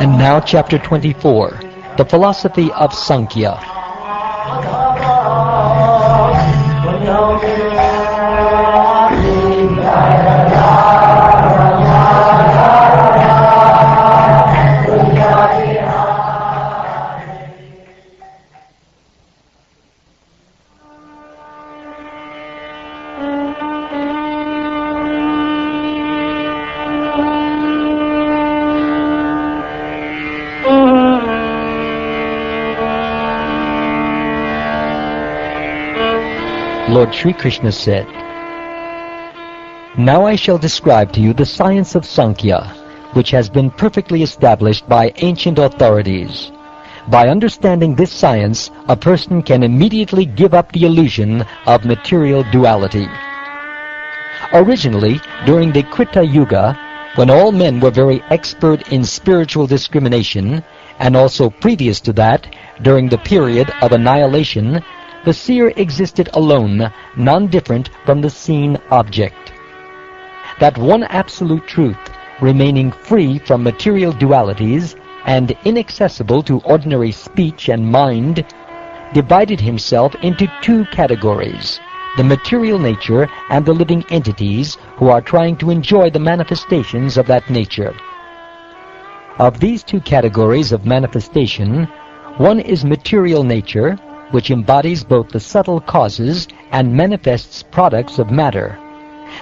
And now chapter 24, the philosophy of Sankhya. Lord Sri Krishna said, "Now I shall describe to you the science of Sankhya, which has been perfectly established by ancient authorities. By understanding this science, a person can immediately give up the illusion of material duality. Originally, during the Krita Yuga, when all men were very expert in spiritual discrimination, and also previous to that, during the period of annihilation, the seer existed alone, non-different from the seen object. That one absolute truth, remaining free from material dualities and inaccessible to ordinary speech and mind, divided himself into two categories, the material nature and the living entities who are trying to enjoy the manifestations of that nature. Of these two categories of manifestation, one is material nature, which embodies both the subtle causes and manifests products of matter.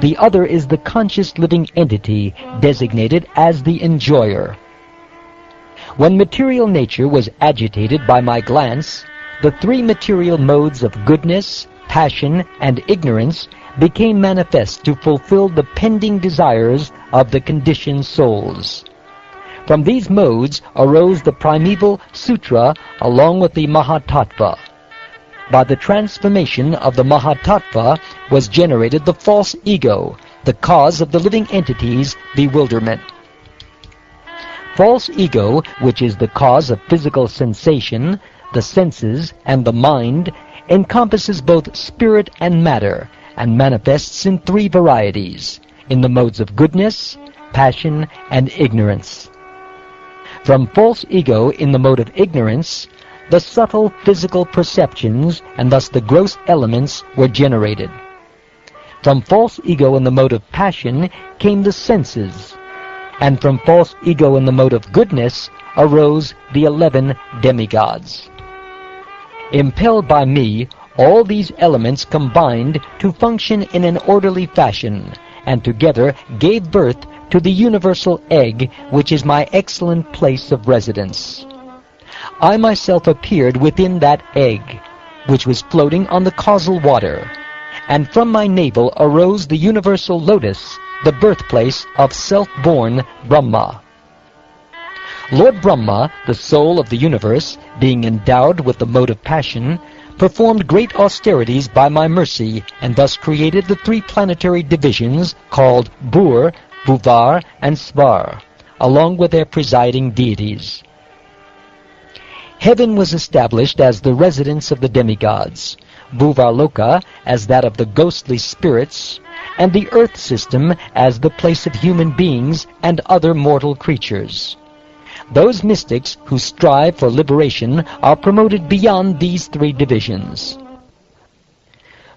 The other is the conscious living entity, designated as the enjoyer. When material nature was agitated by my glance, the three material modes of goodness, passion, and ignorance became manifest to fulfill the pending desires of the conditioned souls. From these modes arose the primeval sutra along with the Mahatattva. By the transformation of the Mahatattva was generated the false ego, the cause of the living entity's bewilderment. False ego, which is the cause of physical sensation, the senses, and the mind, encompasses both spirit and matter, and manifests in three varieties, in the modes of goodness, passion, and ignorance. From false ego in the mode of ignorance, the subtle physical perceptions, and thus the gross elements, were generated. From false ego in the mode of passion came the senses, and from false ego in the mode of goodness arose the 11 demigods. Impelled by me, all these elements combined to function in an orderly fashion, and together gave birth to the universal egg, which is my excellent place of residence. I myself appeared within that egg, which was floating on the causal water, and from my navel arose the universal lotus, the birthplace of self-born Brahma. Lord Brahma, the soul of the universe, being endowed with the mode of passion, performed great austerities by my mercy, and thus created the three planetary divisions called Bhur, Bhuvar, and Svar, along with their presiding deities. Heaven was established as the residence of the demigods, Bhuvarloka as that of the ghostly spirits, and the earth system as the place of human beings and other mortal creatures. Those mystics who strive for liberation are promoted beyond these three divisions.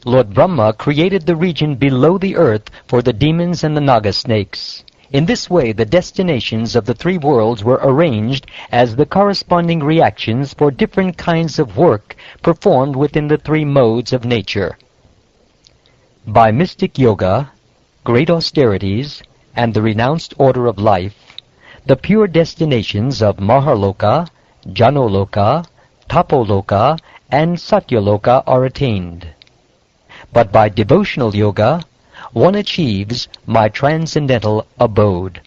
Lord Brahma created the region below the earth for the demons and the Naga snakes. In this way, the destinations of the three worlds were arranged as the corresponding reactions for different kinds of work performed within the three modes of nature. By mystic yoga, great austerities, and the renounced order of life, the pure destinations of Maharloka, Janoloka, Tapoloka, and Satyaloka are attained. But by devotional yoga, one achieves my transcendental abode.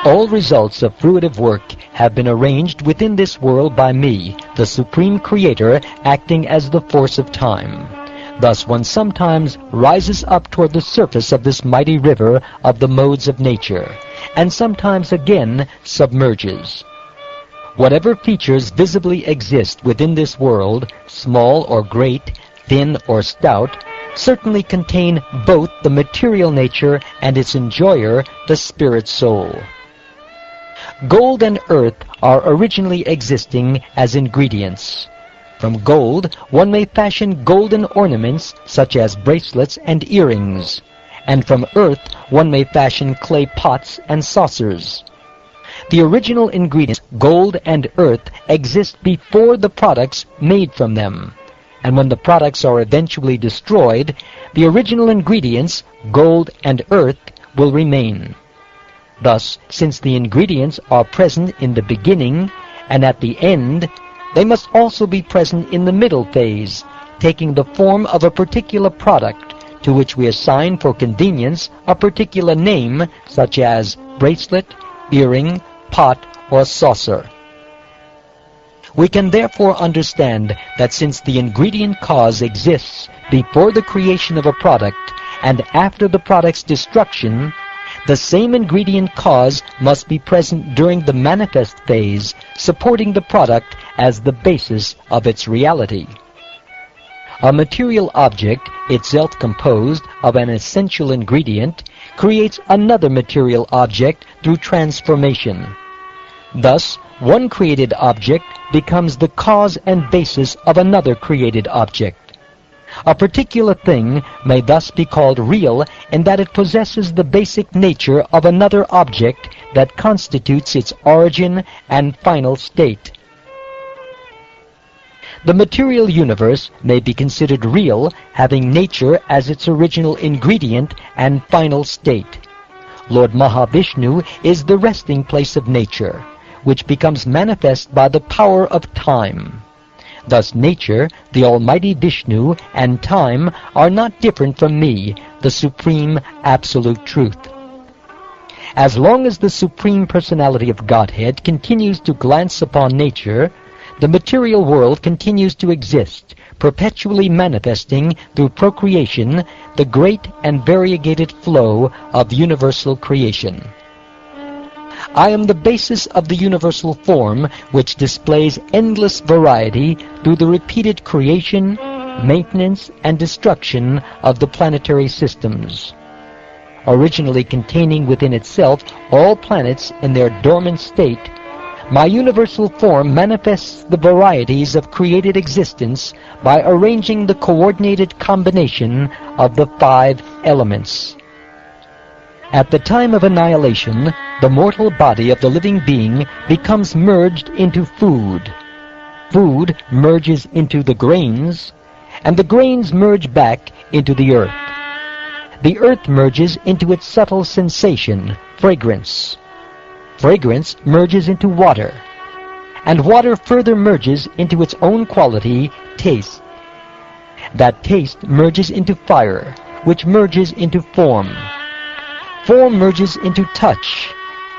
All results of fruitive work have been arranged within this world by me, the Supreme Creator, acting as the force of time. Thus one sometimes rises up toward the surface of this mighty river of the modes of nature, and sometimes again submerges. Whatever features visibly exist within this world, small or great, thin or stout, certainly contain both the material nature and its enjoyer, the spirit soul. Gold and earth are originally existing as ingredients. From gold, one may fashion golden ornaments such as bracelets and earrings, and from earth one may fashion clay pots and saucers. The original ingredients, gold and earth, exist before the products made from them, and when the products are eventually destroyed, the original ingredients, gold and earth, will remain. Thus, since the ingredients are present in the beginning and at the end, they must also be present in the middle phase, taking the form of a particular product, to which we assign for convenience a particular name, such as bracelet, earring, pot, or saucer. We can therefore understand that since the ingredient cause exists before the creation of a product and after the product's destruction, the same ingredient cause must be present during the manifest phase, supporting the product as the basis of its reality. A material object, itself composed of an essential ingredient, creates another material object through transformation. Thus, one created object becomes the cause and basis of another created object. A particular thing may thus be called real in that it possesses the basic nature of another object that constitutes its origin and final state. The material universe may be considered real, having nature as its original ingredient and final state. Lord Mahavishnu is the resting place of nature, which becomes manifest by the power of time. Thus nature, the Almighty Vishnu, and time are not different from me, the Supreme Absolute Truth. As long as the Supreme Personality of Godhead continues to glance upon nature, the material world continues to exist, perpetually manifesting through procreation the great and variegated flow of universal creation. I am the basis of the universal form which displays endless variety through the repeated creation, maintenance, and destruction of the planetary systems. Originally containing within itself all planets in their dormant state, my universal form manifests the varieties of created existence by arranging the coordinated combination of the 5 elements. At the time of annihilation, the mortal body of the living being becomes merged into food. Food merges into the grains, and the grains merge back into the earth. The earth merges into its subtle sensation, fragrance. Fragrance merges into water, and water further merges into its own quality, taste. That taste merges into fire, which merges into form. Form merges into touch,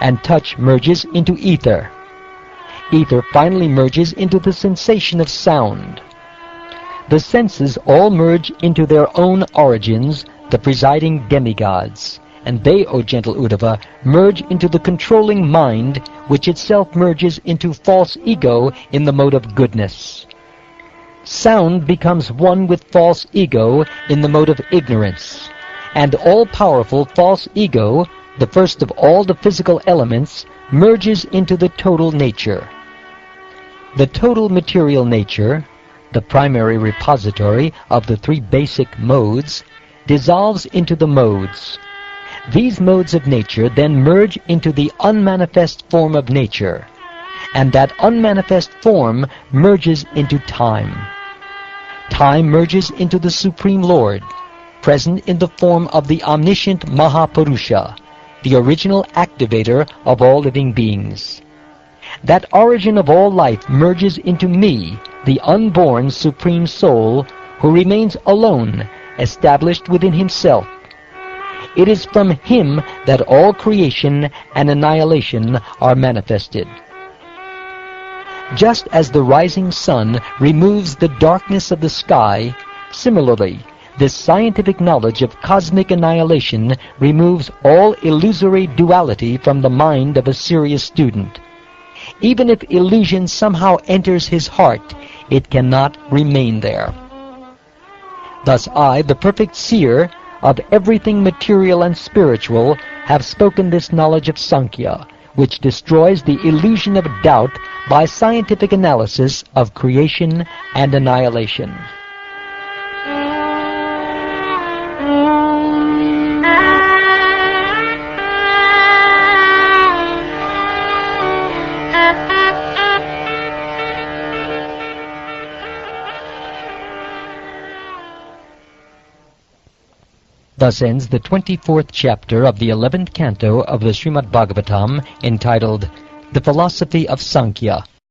and touch merges into ether. Ether finally merges into the sensation of sound. The senses all merge into their own origins, the presiding demigods, and they, O gentle Uddhava, merge into the controlling mind, which itself merges into false ego in the mode of goodness. Sound becomes one with false ego in the mode of ignorance, and all-powerful false ego, the first of all the physical elements, merges into the total nature. The total material nature, the primary repository of the 3 basic modes, dissolves into the modes. These modes of nature then merge into the unmanifest form of nature, and that unmanifest form merges into time. Time merges into the Supreme Lord, present in the form of the omniscient Mahapurusha, the original activator of all living beings. That origin of all life merges into me, the unborn Supreme Soul, who remains alone, established within himself. It is from him that all creation and annihilation are manifested. Just as the rising sun removes the darkness of the sky, similarly, this scientific knowledge of cosmic annihilation removes all illusory duality from the mind of a serious student. Even if illusion somehow enters his heart, it cannot remain there. Thus I, the perfect seer of everything material and spiritual, have spoken this knowledge of Sankhya, which destroys the illusion of doubt by scientific analysis of creation and annihilation. Thus ends the 24th chapter of the 11th canto of the Srimad Bhagavatam, entitled The Philosophy of Sankhya.